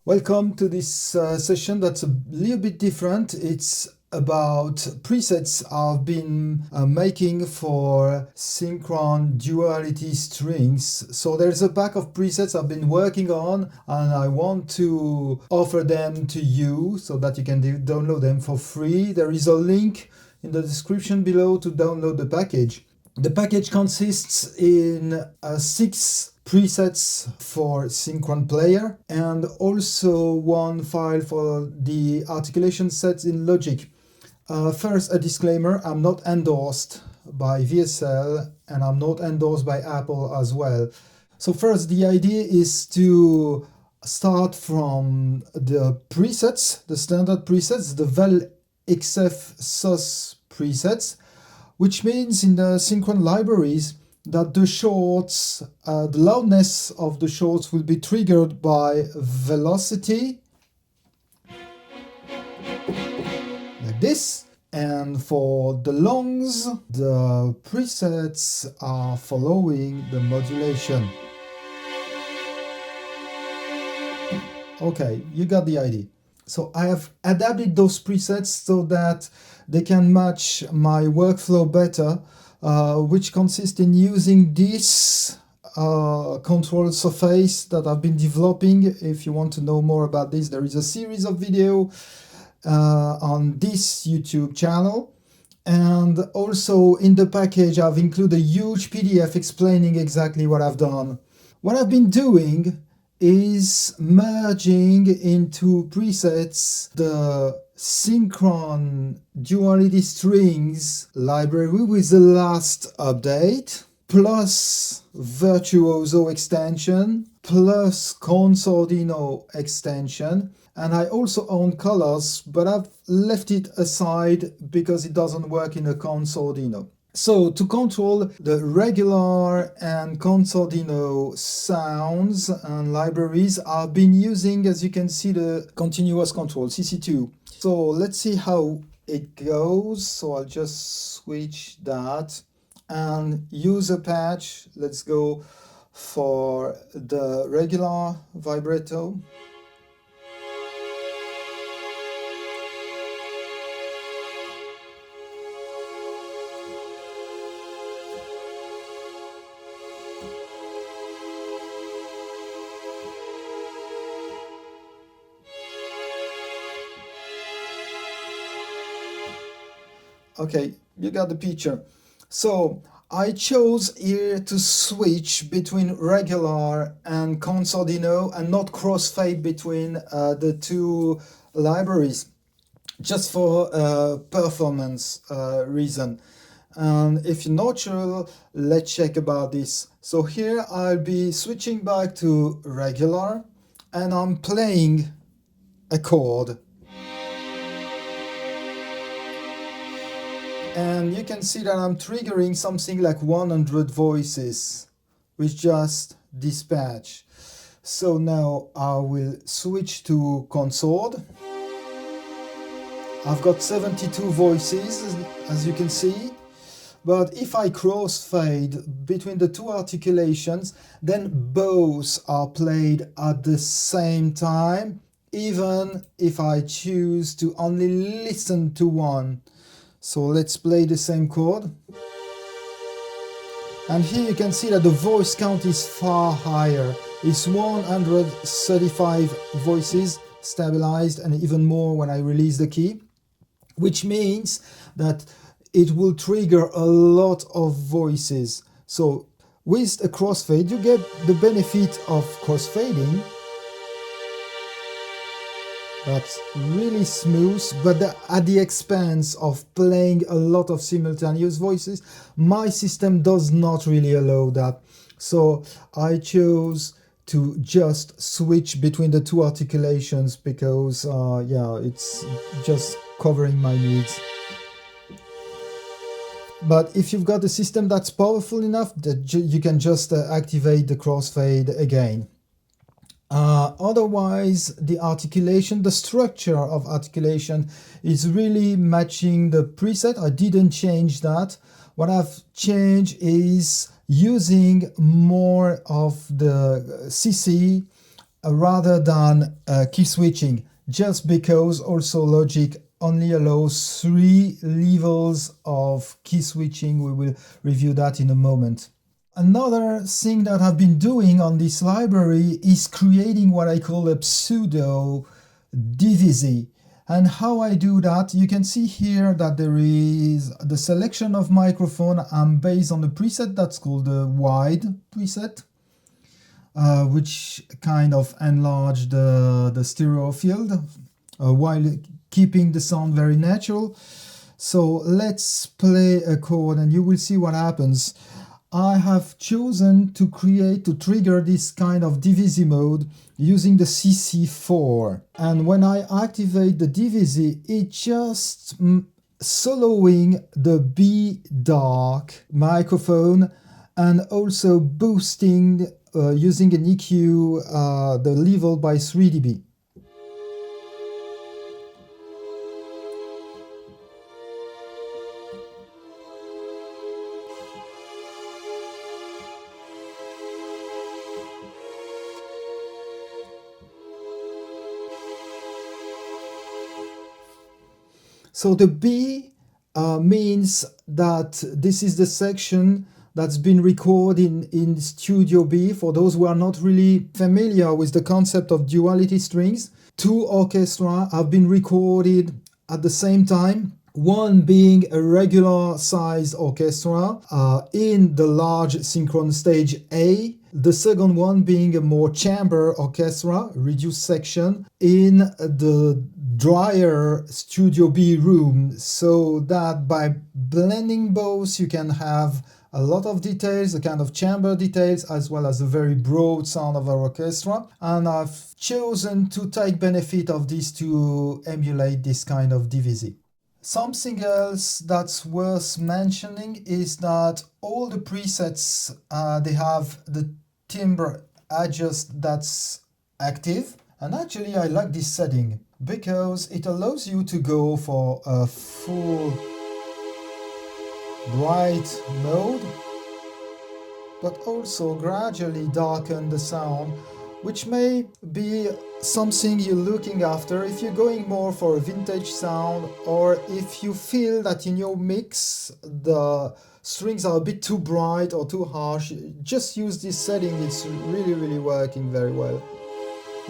Welcome to this session that's a little bit different. It's about presets I've been making for Synchron Duality Strings. So there's a pack of presets I've been working on and I want to offer them to you so that you can download them for free. There is a link in the description below to download the package. The package consists in 6 presets for Synchron Player and also one file for the articulation sets in Logic. First, a disclaimer, I'm not endorsed by VSL and I'm not endorsed by Apple as well. So first, the idea is to start from the presets, the standard presets, the vel xf sus presets, which means in the Synchron libraries that the shorts, the loudness of the shorts will be triggered by velocity, like this. And for the longs, the presets are following the modulation. Okay, you got the idea. So I have adapted those presets so that they can match my workflow better, which consists in using this control surface that I've been developing. If you want to know more about this, there is a series of videos on this YouTube channel. And also in the package, I've included a huge PDF explaining exactly what I've done. What I've been doing is merging into presets the Synchron Duality Strings library with the last update, plus Virtuoso extension, plus Consordino extension, and I also own colors, but I've left it aside because it doesn't work in a Consordino. So to control the regular and Consordino sounds and libraries, I've been using, as you can see, the continuous control, CC2. So let's see how it goes. So I'll just switch that and use a patch. Let's go for the regular vibrato. Okay, you got the picture. So I chose here to switch between regular and Consordino and not crossfade between the two libraries, just for performance reason. And if you're not sure, let's check about this. So here I'll be switching back to regular and I'm playing a chord. And you can see that I'm triggering something like 100 voices with just this patch. So now I will switch to consort. I've got 72 voices, as you can see. But if I crossfade between the two articulations, then both are played at the same time, even if I choose to only listen to one. So let's play the same chord. And here you can see that the voice count is far higher. It's 135 voices stabilized and even more when I release the key, which means that it will trigger a lot of voices. So with a crossfade, you get the benefit of crossfading. That's really smooth, but at the expense of playing a lot of simultaneous voices. My system does not really allow that. So I chose to just switch between the two articulations because, yeah, it's just covering my needs. But if you've got a system that's powerful enough, that you can just activate the crossfade again. Otherwise, the articulation, the structure of articulation is really matching the preset. I didn't change that. What I've changed is using more of the CC rather than key switching, just because also Logic only allows 3 levels of key switching. We will review that in a moment. Another thing that I've been doing on this library is creating what I call a pseudo divisy. And how I do that, you can see here that there is the selection of microphone. I'm based on the preset that's called the wide preset, which kind of enlarge the stereo field while keeping the sound very natural. So let's play a chord and you will see what happens. I have chosen to trigger this kind of divisy mode using the CC4. And when I activate the divisy, it's just soloing the B dark microphone and also boosting using an EQ the level by 3 dB. So the B means that this is the section that's been recorded in Studio B. For those who are not really familiar with the concept of duality strings, 2 orchestra have been recorded at the same time. One being a regular size orchestra in the large synchron stage A. The second one being a more chamber orchestra, reduced section, in the drier Studio B room, so that by blending both you can have a lot of details, a kind of chamber details, as well as a very broad sound of our orchestra. And I've chosen to take benefit of this to emulate this kind of divisy. Something else that's worth mentioning is that all the presets, they have the timbre adjust that's active. And actually I like this setting because it allows you to go for a full bright mode, but also gradually darken the sound, which may be something you're looking after if you're going more for a vintage sound, or if you feel that in your mix the strings are a bit too bright or too harsh. Just use this setting, it's really working very well.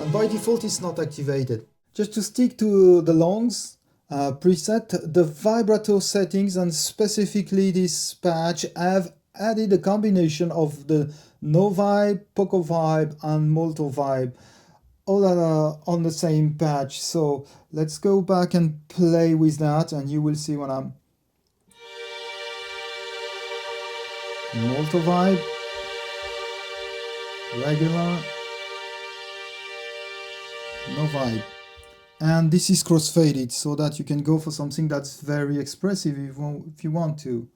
And by default it's not activated. Just to stick to the longs preset, the vibrato settings and specifically this patch have added a combination of the no vibe, poco vibe and molto vibe, all that are on the same patch. So let's go back and play with that and you will see when I'm molto vibe, regular, no vibe. And this is crossfaded so that you can go for something that's very expressive if you want to.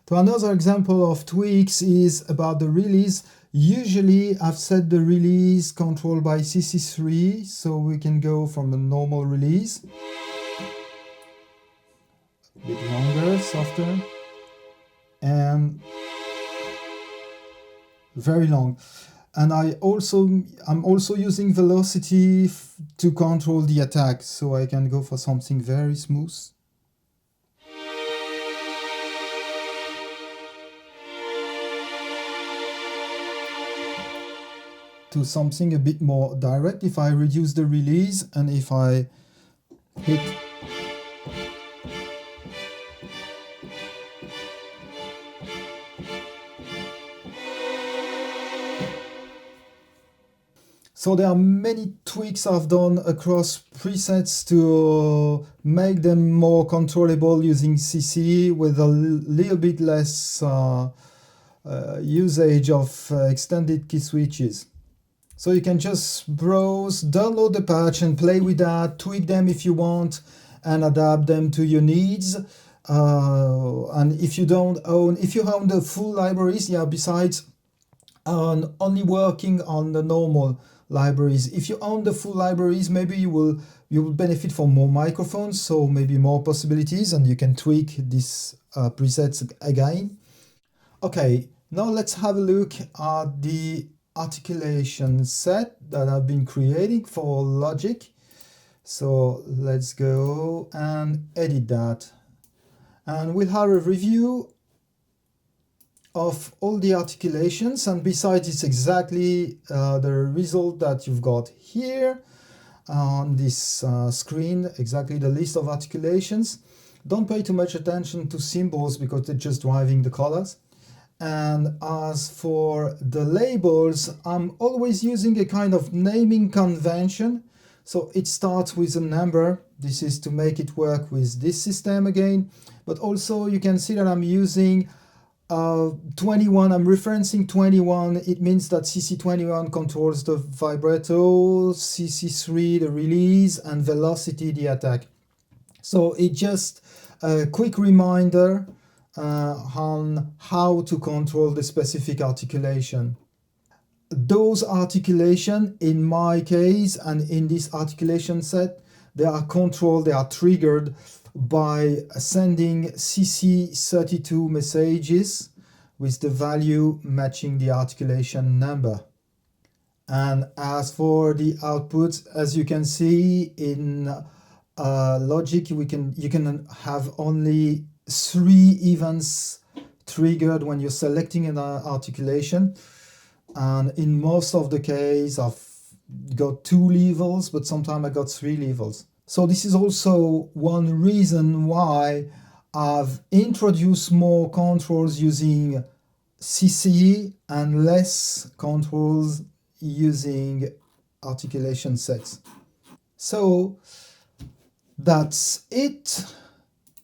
So another example of tweaks is about the release. Usually I've set the release controlled by CC3, so we can go from a normal release, a bit longer, softer, and very long. And I'm also using velocity to control the attack, so I can go for something very smooth. To something a bit more direct if I reduce the release and if I hit So there are many tweaks I've done across presets to make them more controllable using CC with a little bit less usage of extended key switches. So you can just browse, download the patch and play with that, tweak them if you want and adapt them to your needs. And if you own the full libraries, besides only working on the normal libraries. If you own the full libraries, maybe you will benefit from more microphones, so maybe more possibilities, and you can tweak these presets again. Okay, now let's have a look at the articulation set that I've been creating for Logic. So let's go and edit that. And we'll have a review of all the articulations, and besides it's exactly the result that you've got here on this screen, exactly the list of articulations. Don't pay too much attention to symbols because they're just driving the colors. And as for the labels, I'm always using a kind of naming convention. So it starts with a number. This is to make it work with this system again. But also you can see that I'm using 21. I'm referencing 21. It means that CC21 controls the vibrato, CC3 the release, and velocity the attack. So it's just a quick reminder on how to control the specific articulation. Those articulation, in my case and in this articulation set, they are controlled, they are triggered by sending CC32 messages with the value matching the articulation number. And as for the output, as you can see in Logic, you can have only 3 events triggered when you're selecting an articulation. And in most of the case, I've got 2 levels, but sometimes I got 3 levels. So this is also one reason why I've introduced more controls using CC and less controls using articulation sets. So that's it.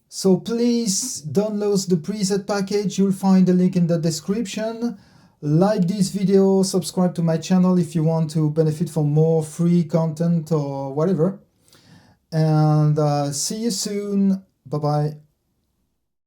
So please download the preset package. You'll find the link in the description. Like this video, subscribe to my channel if you want to benefit from more free content or whatever. And see you soon. Bye bye.